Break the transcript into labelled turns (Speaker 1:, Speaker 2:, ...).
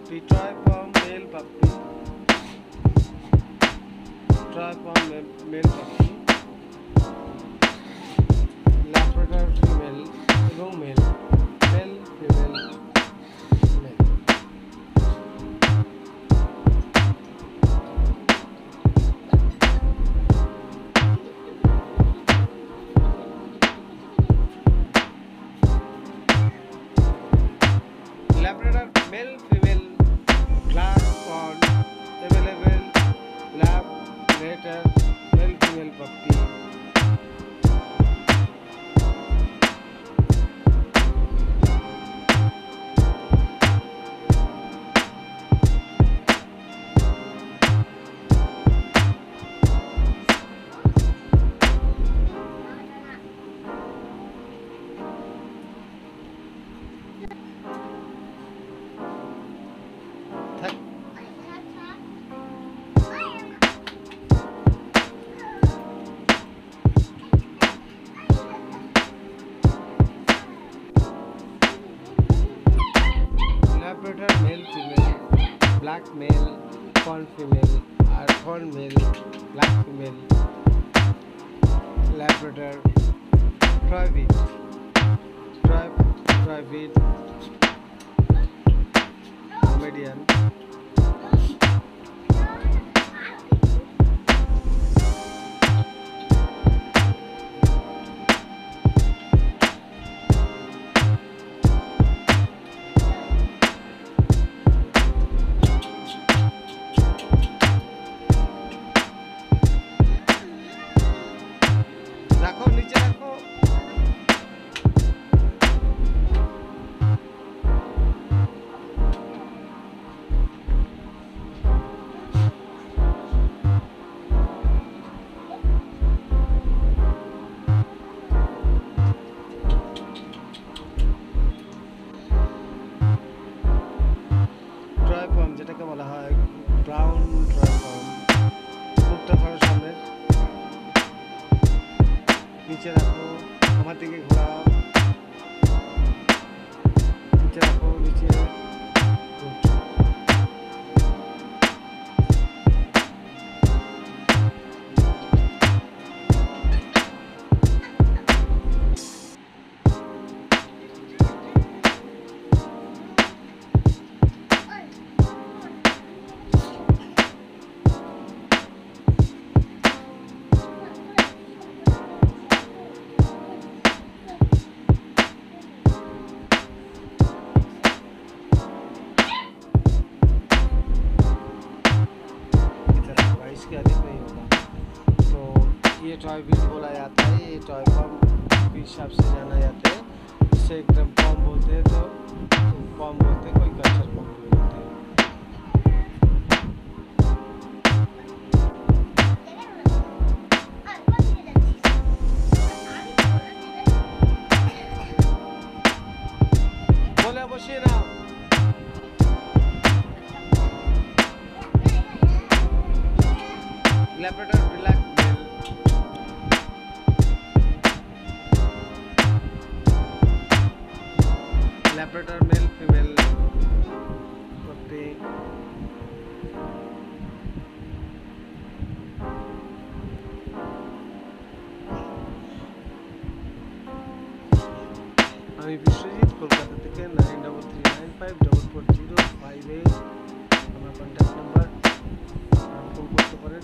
Speaker 1: puppy, toy from male puppy, toy from male puppy, Labrador female এবং male, male female male. Labrador male female class pond available. Labrador male female puppy. Labrador male female, black male, fawn female, fawn male, black female, Labrador, private, median. রাখো নিচে রাখো ট্রাইপম যেটাকে বলা হয় brown ট্রাইপম মুখটা ধরো সামনে নিচে রাখো আমার দিকে ঘোরাও নিচে রাখো নিচে इसके अधिक नहीं होगा। तो ये टॉय व्हील बोला जाता है, ये टॉय पम्प भी हिसाब से जाना जाता है। इसे एकदम कम बोलते हैं तो कम बोलते हैं, कोई कल्चर कम बोलते हैं। बोले बसिए ना Labrador black male, Labrador male female puppy, আমি বিশ্বজিৎ কলকাতা থেকে 9339544058 আমার কন্ট্যাক্ট নাম্বার ফোন করতে পারেন।